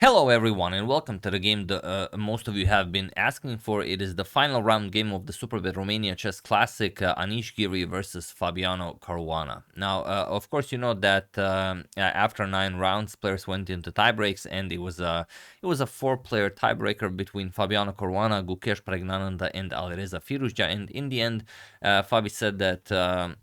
Hello everyone and welcome to the game most of you have been asking for. It is the final round game of the Superbet Romania Chess Classic, Anish Giri versus Fabiano Caruana. Now, of course, you know that after 9 rounds, players went into tiebreaks, and it was a 4-player tiebreaker between Fabiano Caruana, Gukesh Pregnananda, and Alireza Firouzja. And in the end, Fabi said that,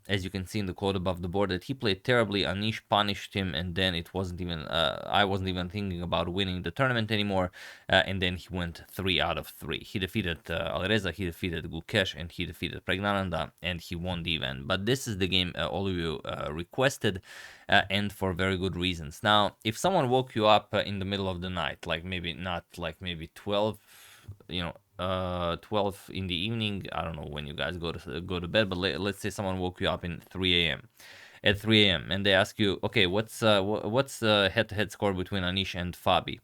as you can see in the quote above the board, that he played terribly. Anish punished him, and then it wasn't even. I wasn't even thinking about winning the tournament anymore, and then he went 3 out of 3. He defeated Alireza, he defeated Gukesh, and he defeated Pregnananda, and he won the event. But this is the game all of you requested, and for very good reasons. Now, if someone woke you up in the middle of the night, like maybe not like maybe 12, 12 in the evening, I don't know when you guys go to bed, but let's say someone woke you up in 3 a.m. At 3 a.m. and they ask you, okay, what's the head-to-head score between Anish and Fabi?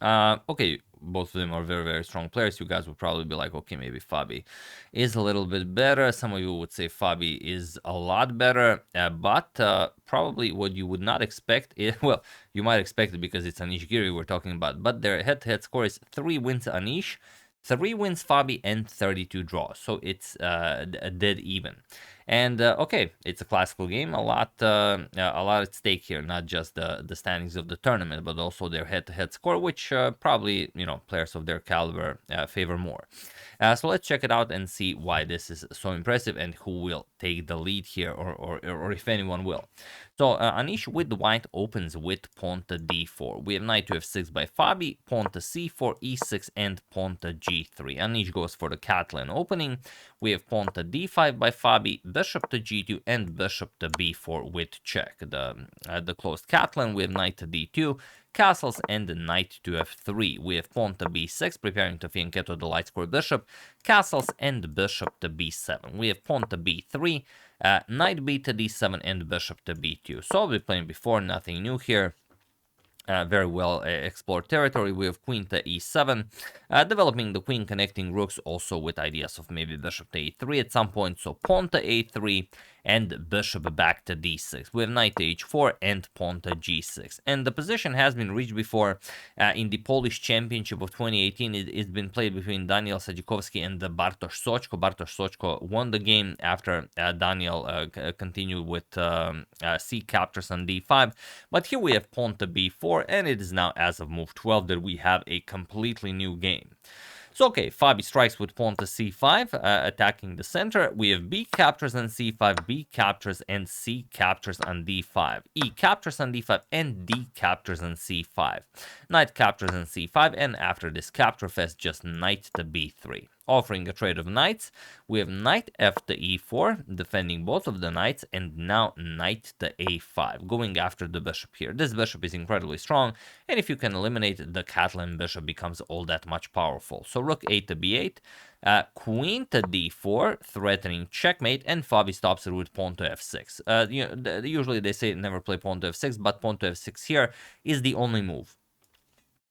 Okay, both of them are very, very strong players. You guys would probably be like, okay, maybe Fabi is a little bit better. Some of you would say Fabi is a lot better, but probably what you would not expect is, well, you might expect it because it's Anish Giri we're talking about, but their head-to-head score is 3 wins Anish, 3 wins Fabi, and 32 draws. So it's dead even. And okay, it's a classical game. A lot at stake here. Not just the standings of the tournament, but also their head-to-head score, which probably players of their caliber favor more. So let's check it out and see why this is so impressive and who will take the lead here, or if anyone will. So Anish with the white opens with pawn to d4. We have knight to f6 by Fabi, pawn to c4, e6, and pawn to g3. Anish goes for the Catalan opening. We have pawn to d5 by Fabi, bishop to g2, and bishop to b4 with check. The closed Catalan, we have knight to d2, castles, and knight to f3. We have pawn to b6, preparing to fianchetto the light square bishop, castles, and bishop to b7. We have pawn to b3, knight b to d7, and bishop to b2. So I'll be playing before, nothing new here. Very well explored territory. We have queen to e7, developing the queen connecting rooks, also with ideas of maybe bishop to e3 at some point. So pawn to a3 and bishop back to d6. We have knight to h4 and pawn to g6. And the position has been reached before in the Polish Championship of 2018. It's been played between Daniel Sadzikowski and Bartosz Soczko. Bartosz Soczko won the game after Daniel continued with c captures on d5. But here we have pawn to b4, and it is now as of move 12 that we have a completely new game. So okay, Fabi strikes with pawn to c5, attacking the center. We have b captures on c5, b captures, and c captures on d5. E captures on d5, and d captures on c5. Knight captures on c5, and after this capture fest, just knight to b3. Offering a trade of knights, we have knight f to e4, defending both of the knights, and now knight to a5, going after the bishop here. This bishop is incredibly strong, and if you can eliminate the Catalan bishop, becomes all that much powerful. So rook a to b8, queen to d4, threatening checkmate, and Fabi stops it with pawn to f6. Usually they say never play pawn to f6, but pawn to f6 here is the only move.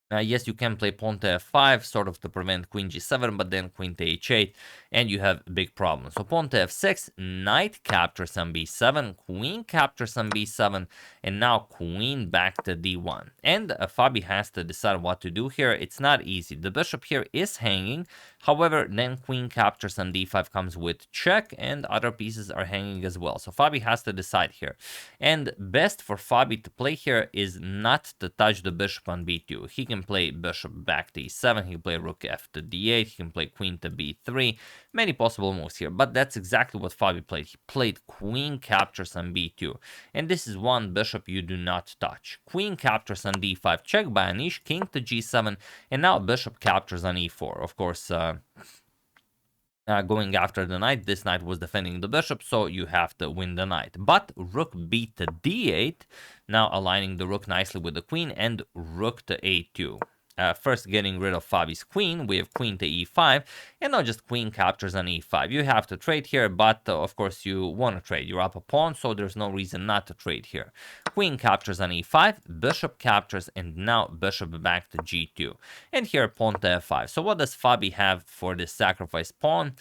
Yes, you can play pawn to f5, sort of to prevent queen g7, but then queen to h8, and you have big problems. So pawn to f6, knight captures on b7, queen captures on b7, and now queen back to d1. And Fabi has to decide what to do here. It's not easy. The bishop here is hanging. However, then queen captures on d5 comes with check, and other pieces are hanging as well. So Fabi has to decide here. And best for Fabi to play here is not to touch the bishop on b2. He can play bishop back to e7, he can play rook f to d8, he can play queen to b3, many possible moves here, but that's exactly what Fabi played. He played queen captures on b2, and this is one bishop you do not touch. Queen captures on d5, check by Anish, king to g7, and now bishop captures on e4. Of course, going after the knight, this knight was defending the bishop, so you have to win the knight. But rook b to d8, now aligning the rook nicely with the queen, and rook to a2. First getting rid of Fabi's queen, we have queen to e5, and now just queen captures on e5. You have to trade here, but of course you want to trade. You're up a pawn, so there's no reason not to trade here. Queen captures on e5, bishop captures, and now bishop back to g2. And here pawn to f5. So what does Fabi have for this sacrifice pawn?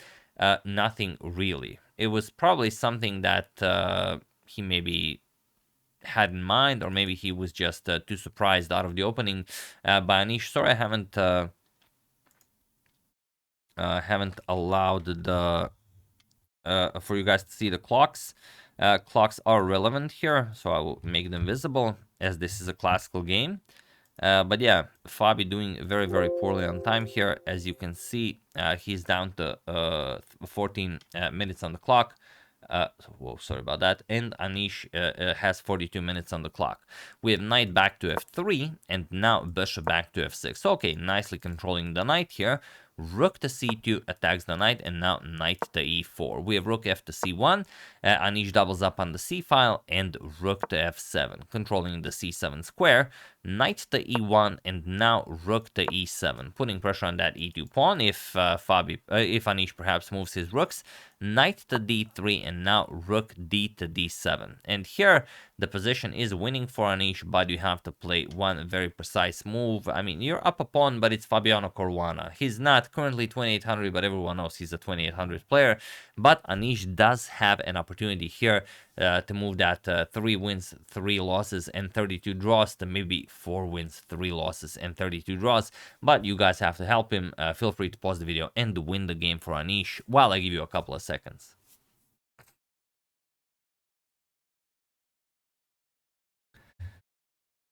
Nothing really. It was probably something that he maybe had in mind, or maybe he was just too surprised out of the opening by Anish. Sorry, I haven't allowed the for you guys to see the clocks. Clocks are relevant here, so I will make them visible as this is a classical game. But yeah, Fabi doing very, very poorly on time here. As you can see, he's down to 14 minutes on the clock. Whoa, sorry about that. And Anish has 42 minutes on the clock. We have knight back to f3, and now bishop back to f6. So, okay, nicely controlling the knight here. Rook to c2 attacks the knight, and now knight to e4. We have rook f to c1. Anish doubles up on the c file, and rook to f7, controlling the c7 square. Knight to e1, and now rook to e7, putting pressure on that e2 pawn. If Anish perhaps moves his rooks, knight to d3, and now rook d to d7. And here the position is winning for Anish, but you have to play one very precise move. I mean, you're up a pawn, but it's Fabiano Caruana. He's not currently 2800, but everyone knows he's a 2800 player. But Anish does have an opportunity here to move that 3 wins, 3 losses, and 32 draws to maybe 4 wins, 3 losses, and 32 draws. But you guys have to help him. Feel free to pause the video and win the game for Anish while I give you a couple of seconds.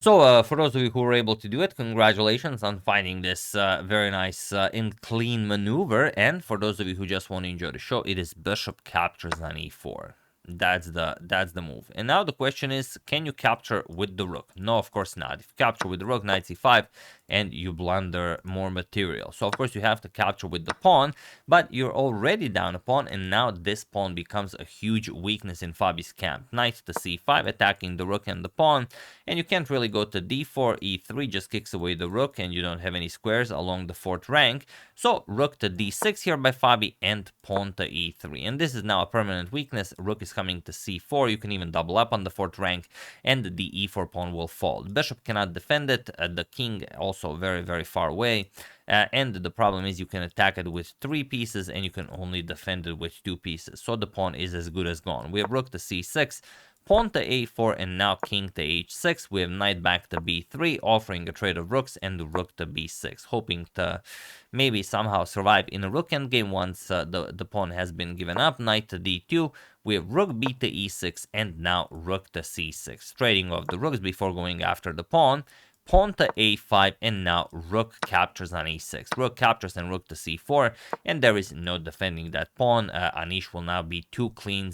So, for those of you who were able to do it, congratulations on finding this very nice and clean maneuver. And for those of you who just want to enjoy the show, it is bishop captures on e4. That's the move. And now the question is, can you capture with the rook? No, of course not. If you capture with the rook, knight c5, and you blunder more material. So of course you have to capture with the pawn, but you're already down a pawn, and now this pawn becomes a huge weakness in Fabi's camp. Knight to c5, attacking the rook and the pawn, and you can't really go to d4, e3 just kicks away the rook, and you don't have any squares along the 4th rank. So rook to d6 here by Fabi, and pawn to e3. And this is now a permanent weakness. Rook is coming to c4. You can even double up on the 4th rank, and the e4 pawn will fall. The bishop cannot defend it. The king also very, very far away. And the problem is you can attack it with 3 pieces, and you can only defend it with 2 pieces. So the pawn is as good as gone. We have rook to c6. Pawn to a4, and now king to h6. We have knight back to b3, offering a trade of rooks, and the rook to b6, hoping to maybe somehow survive in a rook endgame once the pawn has been given up. Knight to d2. We have rook b to e6, and now rook to c6, trading off the rooks before going after the pawn. Pawn to a5, and now rook captures on e6. Rook captures and rook to c4, and there is no defending that pawn. Anish will now be two clean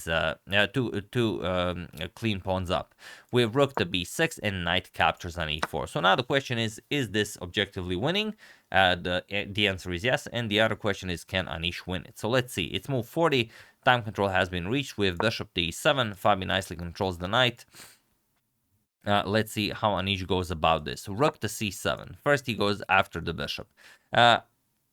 pawns up. We have rook to b6, and knight captures on e4. So now the question is this objectively winning? The answer is yes, and the other question is, can Anish win it? So let's see. It's move 40. Time control has been reached with bishop to e7. Fabi nicely controls the knight. Let's see how Anish goes about this. Rook to c7. First, he goes after the bishop.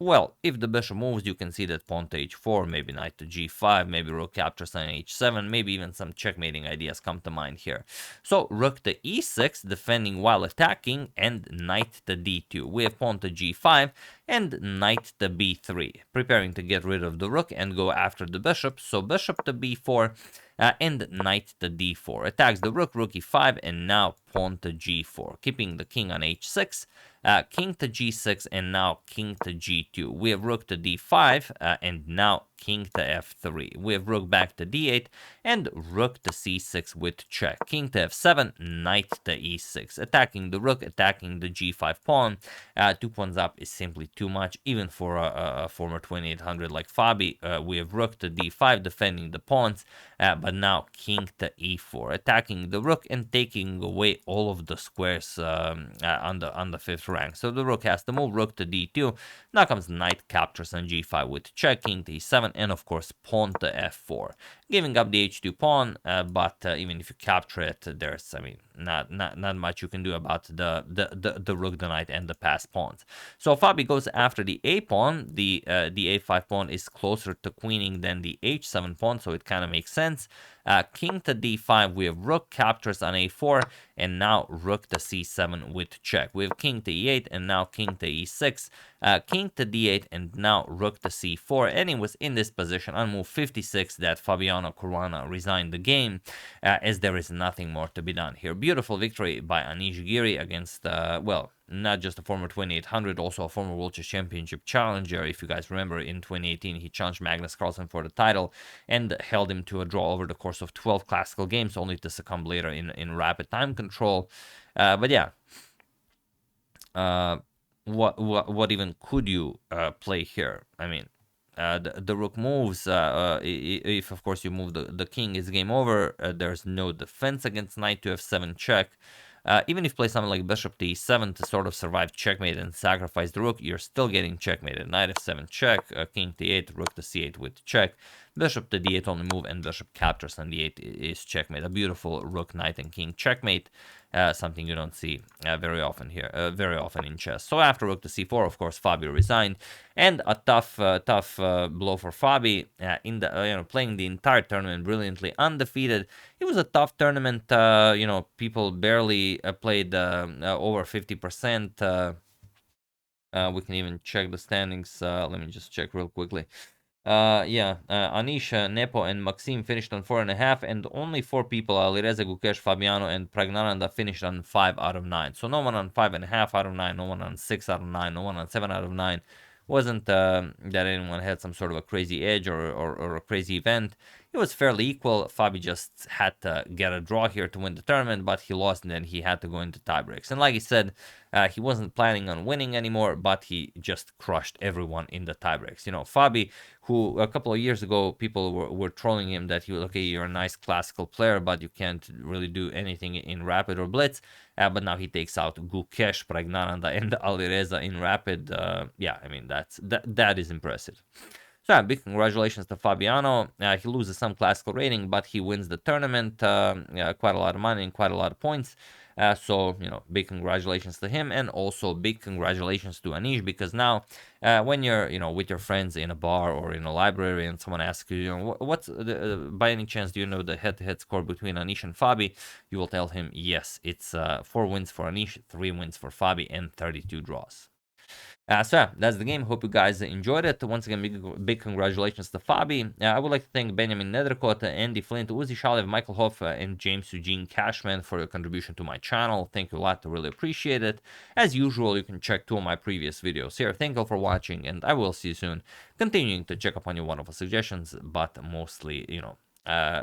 Well, if the bishop moves, you can see that pawn to h4, maybe knight to g5, maybe rook captures on h7, maybe even some checkmating ideas come to mind here. So rook to e6, defending while attacking, and knight to d2. We have pawn to g5 and knight to b3, preparing to get rid of the rook and go after the bishop. So bishop to b4, and knight to d4. Attacks the rook, rook e5, and now pawn to g4, keeping the king on h6, king to g6, and now king to g2. We have rook to d5, and now king to f3. We have rook back to d8, and rook to c6 with check. King to f7, knight to e6. Attacking the rook, attacking the g5 pawn. 2 pawns up is simply too much, even for a former 2800 like Fabi. We have rook to d5, defending the pawns, but now king to e4, attacking the rook and taking away all of the squares on the 5th rank. So the rook has to move. Rook to d2. Now comes knight captures on g5 with check, king to e7, and of course pawn to f4, giving up the h2 pawn. But even if you capture it, there's not much you can do about the rook, the knight, and the passed pawns. So Fabi goes after the a pawn. The a5 pawn is closer to queening than the h7 pawn, so it kind of makes sense. King to d5, we have rook captures on a4, and now rook to c7 with check. We have king to e8, and now king to e6, king to d8, and now rook to c4. And it was in this position on move 56 that Fabiano Caruana resigned the game, as there is nothing more to be done here. Beautiful victory by Anish Giri against, well, not just a former 2800, also a former World Chess Championship challenger. If you guys remember, in 2018, he challenged Magnus Carlsen for the title and held him to a draw over the course of 12 classical games, only to succumb later in rapid time control. But yeah, what even could you play here? I mean, the rook moves. If of course you move the king, it's game over. There's no defense against knight to f7 check. Even if you play something like bishop to e7 to sort of survive checkmate and sacrifice the rook, you're still getting checkmated. Knight f7 check, king to e8, rook to c8 with check, bishop to d8 on the move, and bishop captures on d8 is checkmate. A beautiful rook, knight, and king checkmate. Something you don't see very often here, very often in chess. So after rook to c4, of course, Fabi resigned, and a tough blow for Fabi in the playing the entire tournament brilliantly, undefeated. It was a tough tournament. People barely played over 50%. We can even check the standings. Let me just check real quickly. Anish, Nepo, and Maxim finished on 4.5, and only 4 people, Alireza, Gukesh, Fabiano, and Pragnananda, finished on 5 out of 9. So no one on 5.5 out of 9, no one on 6 out of 9, no one on 7 out of 9. Wasn't that anyone had some sort of a crazy edge or a crazy event. It was fairly equal. Fabi just had to get a draw here to win the tournament, but he lost, and then he had to go into tiebreaks. And like he said, he wasn't planning on winning anymore, but he just crushed everyone in the tiebreaks. Fabi, who a couple of years ago people were trolling him that he was, okay, you're a nice classical player, but you can't really do anything in rapid or blitz. But now he takes out Gukesh, Pragnananda, and Alireza in rapid. I mean, that is impressive. So yeah, big congratulations to Fabiano. He loses some classical rating, but he wins the tournament. Quite a lot of money and quite a lot of points. So, big congratulations to him, and also big congratulations to Anish, because now when you're, with your friends in a bar or in a library and someone asks you, what's by any chance, do you know the head-to-head score between Anish and Fabi? You will tell him, yes, it's 4 wins for Anish, 3 wins for Fabi, and 32 draws. So yeah, that's the game. Hope you guys enjoyed it. Once again, big congratulations to Fabi. I would like to thank Benjamin Nethercott, Andy Flint, Uzi Shalev, Michael Hoff, and James Eugene Cashman for your contribution to my channel. Thank you a lot. I really appreciate it. As usual, you can check 2 of my previous videos here. Thank you all for watching, and I will see you soon. Continuing to check up on your wonderful suggestions, but mostly,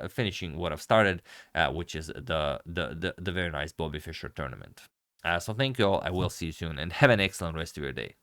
finishing what I've started, which is the very nice Bobby Fischer tournament. So thank you all. I will see you soon, and have an excellent rest of your day.